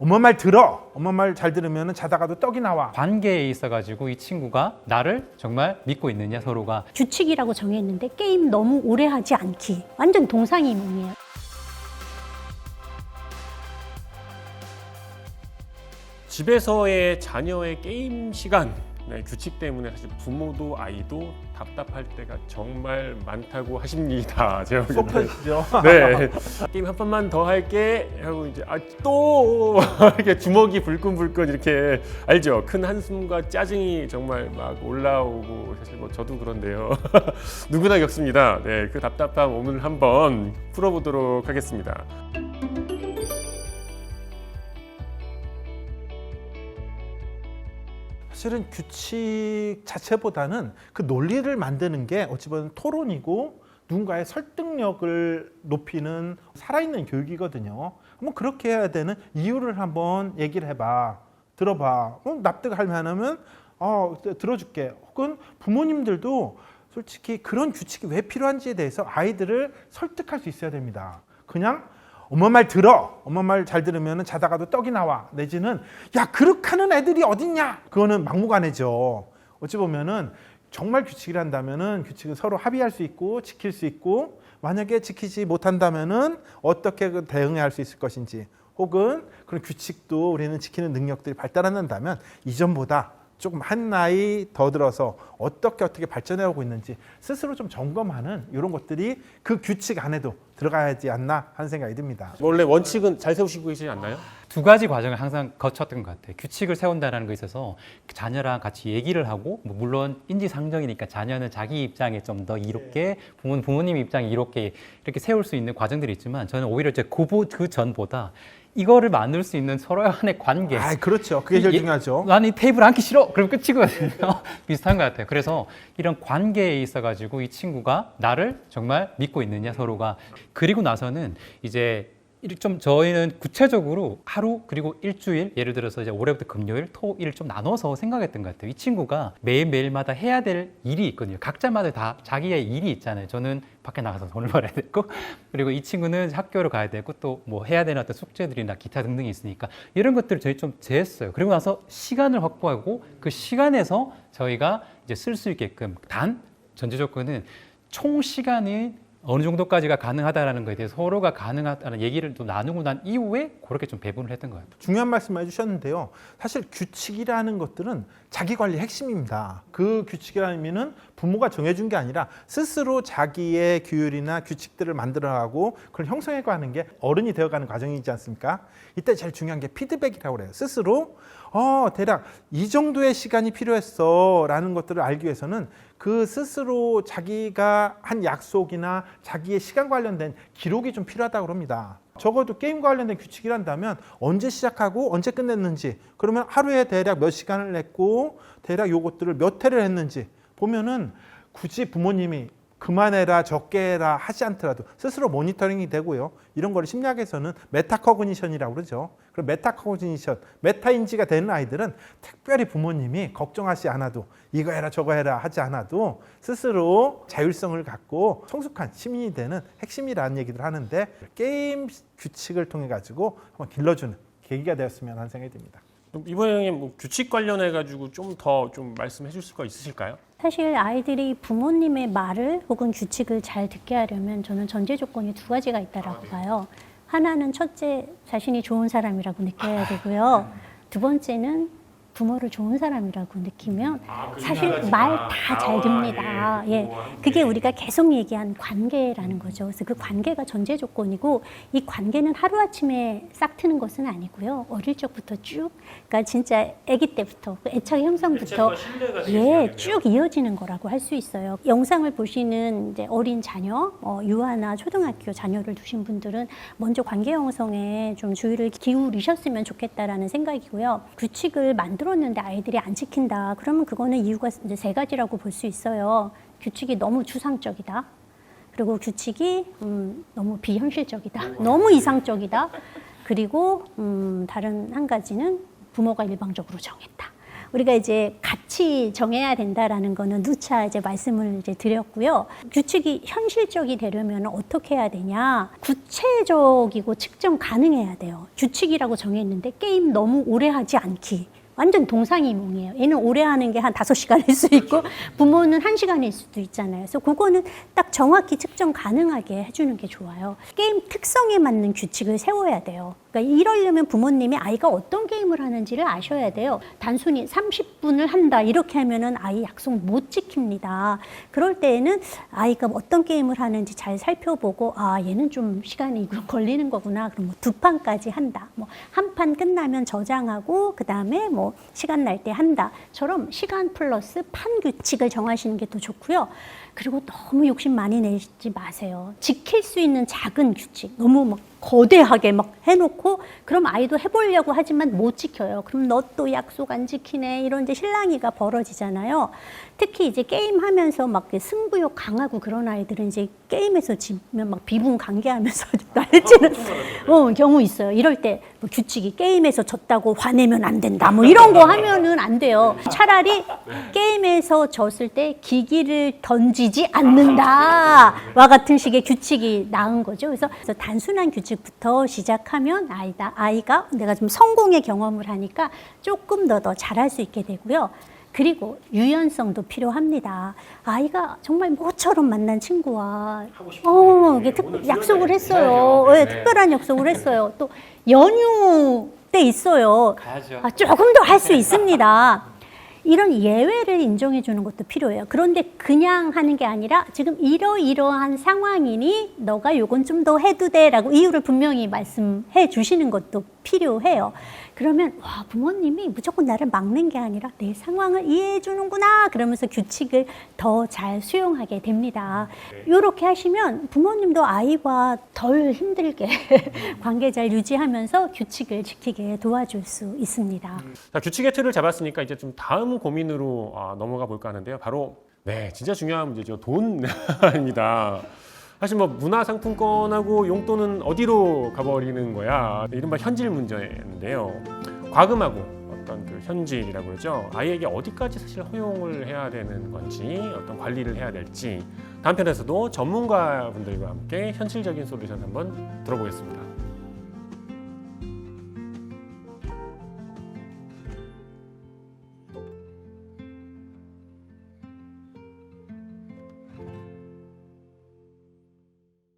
엄마 말 들어. 엄마 말 잘 들으면 자다가도 떡이 나와. 관계에 있어가지고 이 친구가 나를 정말 믿고 있느냐 서로가. 규칙이라고 정했는데 게임 너무 오래 하지 않기. 완전 동상이몽이에요. 집에서의 자녀의 게임 시간, 규칙 때문에 사실 부모도 아이도 답답할 때가 정말 많다고 하십니다. 제가 보기에는. 속편이죠. 네, 게임 한 판만 더 할게 하고 이제 또 이렇게 주먹이 불끈불끈 이렇게 알죠? 큰 한숨과 짜증이 정말 막 올라오고 사실 뭐 저도 그런데요. 누구나 겪습니다. 네, 그 답답함 오늘 한번 풀어보도록 하겠습니다. 사실은 규칙 자체보다는 그 논리를 만드는 게 어찌 보면 토론이고 누군가의 설득력을 높이는 살아있는 교육이거든요. 한번 그렇게 해야 되는 이유를 한번 얘기를 해봐. 들어봐. 납득할 만하면 들어줄게. 혹은 부모님들도 솔직히 그런 규칙이 왜 필요한지에 대해서 아이들을 설득할 수 있어야 됩니다. 그냥 엄마 말 들어. 엄마 말 잘 들으면 자다가도 떡이 나와. 내지는 야 그렇게 하는 애들이 어딨냐. 그거는 막무가내죠. 어찌 보면은 정말 규칙을 한다면은 규칙을 서로 합의할 수 있고 지킬 수 있고 만약에 지키지 못한다면은 어떻게 대응해야 할 수 있을 것인지 혹은 그런 규칙도 우리는 지키는 능력들이 발달한다면 이전보다 조금 한 나이 더 들어서 어떻게 발전해오고 있는지 스스로 좀 점검하는 이런 것들이 그 규칙 안에도 들어가야지 않나 하는 생각이 듭니다. 원래 원칙은 잘 세우시고 계시지 않나요? 두 가지 과정을 항상 거쳤던 것 같아요. 규칙을 세운다는 것에 있어서 자녀랑 같이 얘기를 하고 물론 인지상정이니까 자녀는 자기 입장에 좀 더 이롭게 부모님 입장에 이롭게 이렇게 세울 수 있는 과정들이 있지만 저는 오히려 이제 그 전보다 이거를 만들 수 있는 서로 간의 관계. 그렇죠. 그게 제일 중요하죠. 나는 이 테이블 앉기 싫어. 그럼 끝이거든요. 비슷한 것 같아요. 그래서 이런 관계에 있어가지고 이 친구가 나를 정말 믿고 있느냐 서로가. 그리고 나서는 이제 좀 저희는 구체적으로 하루 그리고 일주일 예를 들어서 이제 올해부터 금요일, 토일 좀 나눠서 생각했던 것 같아요. 이 친구가 매일매일마다 해야 될 일이 있거든요. 각자마다 다 자기의 일이 있잖아요. 저는 밖에 나가서 돈을 벌어야 되고 그리고 이 친구는 학교를 가야 되고 또 뭐 해야 되는 어떤 숙제들이나 기타 등등이 있으니까 이런 것들을 저희 좀 재했어요. 그리고 나서 시간을 확보하고 그 시간에서 저희가 이제 쓸 수 있게끔 단 전제 조건은 총 시간이 어느 정도까지가 가능하다는 것에 대해서 서로가 가능하다는 얘기를 또 나누고 난 이후에 그렇게 좀 배분을 했던 것 같아요. 중요한 말씀 해주셨는데요. 사실 규칙이라는 것들은 자기관리 핵심입니다. 그 규칙이라는 의미는 부모가 정해준 게 아니라 스스로 자기의 규율이나 규칙들을 만들어가고 그걸 형성해가는 게 어른이 되어가는 과정이지 않습니까? 이때 제일 중요한 게 피드백이라고 그래요. 스스로 대략 이 정도의 시간이 필요했어 라는 것들을 알기 위해서는 그 스스로 자기가 한 약속이나 자기의 시간 관련된 기록이 좀 필요하다고 합니다. 적어도 게임과 관련된 규칙이란다면 언제 시작하고 언제 끝냈는지 그러면 하루에 대략 몇 시간을 냈고 대략 요것들을 몇 회를 했는지 보면은 굳이 부모님이 그만해라 적게 해라 하지 않더라도 스스로 모니터링이 되고요. 이런 거를 심리학에서는 메타커그니션이라고 그러죠. 그럼 메타커그니션, 메타인지가 되는 아이들은 특별히 부모님이 걱정하지 않아도 이거 해라 저거 해라 하지 않아도 스스로 자율성을 갖고 성숙한 시민이 되는 핵심이라는 얘기를 하는데 게임 규칙을 통해 가지고 한번 길러주는 계기가 되었으면 하는 생각이 듭니다. 이번에 뭐 규칙 관련해 가지고 좀 더 좀 말씀해 줄 수가 있으실까요? 사실 아이들이 부모님의 말을 혹은 규칙을 잘 듣게 하려면 저는 전제 조건이 두 가지가 있다라고 봐요. 하나는 첫째, 자신이 좋은 사람이라고 느껴야 되고요. 두 번째는 부모를 좋은 사람이라고 느끼면 사실 말 다 잘 듣니다. 그게 우리가 계속 얘기한 관계라는 거죠. 그래서 그 관계가 전제 조건이고 이 관계는 하루아침에 싹 트는 것은 아니고요. 어릴 적부터 쭉, 그러니까 진짜 아기 때부터 그 애착의 형성부터 쭉 이어지는 거라고 할 수 있어요. 영상을 보시는 이제 어린 자녀, 유아나 초등학교 자녀를 두신 분들은 먼저 관계 형성에 좀 주의를 기울이셨으면 좋겠다라는 생각이고요. 규칙을 만들었는데 아이들이 안 지킨다. 그러면 그거는 이유가 이제 세 가지라고 볼 수 있어요. 규칙이 너무 주상적이다. 그리고 규칙이 너무 비현실적이다. 너무 이상적이다. 그리고 다른 한 가지는 부모가 일방적으로 정했다. 우리가 이제 같이 정해야 된다라는 거는 누차 이제 말씀을 이제 드렸고요. 규칙이 현실적이 되려면 어떻게 해야 되냐? 구체적이고 측정 가능해야 돼요. 규칙이라고 정했는데 게임 너무 오래 하지 않기. 완전 동상이몽이에요. 얘는 오래 하는 게 한 5시간일 수 있고 부모는 1시간일 수도 있잖아요. 그래서 그거는 딱 정확히 측정 가능하게 해주는 게 좋아요. 게임 특성에 맞는 규칙을 세워야 돼요. 그러니까 이러려면 부모님이 아이가 어떤 게임을 하는지를 아셔야 돼요. 단순히 30분을 한다 이렇게 하면은 아이 약속 못 지킵니다. 그럴 때에는 아이가 어떤 게임을 하는지 잘 살펴보고 아 얘는 좀 시간이 걸리는 거구나. 그럼 뭐 2판까지 한다. 뭐 한 판 끝나면 저장하고 그 다음에 뭐 시간 날 때 한다처럼 시간 플러스 판 규칙을 정하시는 게 더 좋고요. 그리고 너무 욕심 많이 내지 마세요. 지킬 수 있는 작은 규칙, 너무 막 거대하게 막 해놓고 그럼 아이도 해보려고 하지만 못 지켜요. 그럼 너 또 약속 안 지키네 이런 이제 실랑이가 벌어지잖아요. 특히 이제 게임하면서 막 승부욕 강하고 그런 아이들은 이제 게임에서 지면 막 비분 관계하면서 날지는 경우 있어요. 이럴 때 뭐 규칙이 게임에서 졌다고 화내면 안 된다 뭐 이런 거 하면은 안 돼요. 차라리 게임에서 졌을 때 기기를 던지지 않는다와 같은 식의 규칙이 나은 거죠. 그래서 단순한 규칙부터 시작하면 아이가 내가 좀 성공의 경험을 하니까 조금 더 잘할 수 있게 되고요. 그리고 유연성도 필요합니다. 아이가 정말 모처럼 만난 친구와 이게 약속을 했어요. 네, 특별한 약속을 했어요. 또 연휴 때 있어요. 조금 더 할 수 있습니다. 이런 예외를 인정해 주는 것도 필요해요. 그런데 그냥 하는 게 아니라 지금 이러이러한 상황이니 너가 요건 좀 더 해도 돼 라고 이유를 분명히 말씀해 주시는 것도 필요해요. 그러면 와 부모님이 무조건 나를 막는 게 아니라 내 상황을 이해해 주는구나 그러면서 규칙을 더 잘 수용하게 됩니다. 이렇게 하시면 부모님도 아이와 덜 힘들게 관계 잘 유지하면서 규칙을 지키게 도와줄 수 있습니다. 자, 규칙의 틀을 잡았으니까 이제 좀 다음 고민으로 넘어가 볼까 하는데요. 바로 진짜 중요한 문제죠. 돈입니다. 사실 뭐 문화상품권하고 용돈은 어디로 가버리는 거야. 이른바 현질 문제인데요. 과금하고 어떤 그 현질이라고 그러죠. 아이에게 어디까지 사실 허용을 해야 되는 건지 어떤 관리를 해야 될지 다음 편에서도 전문가분들과 함께 현실적인 솔루션 한번 들어보겠습니다.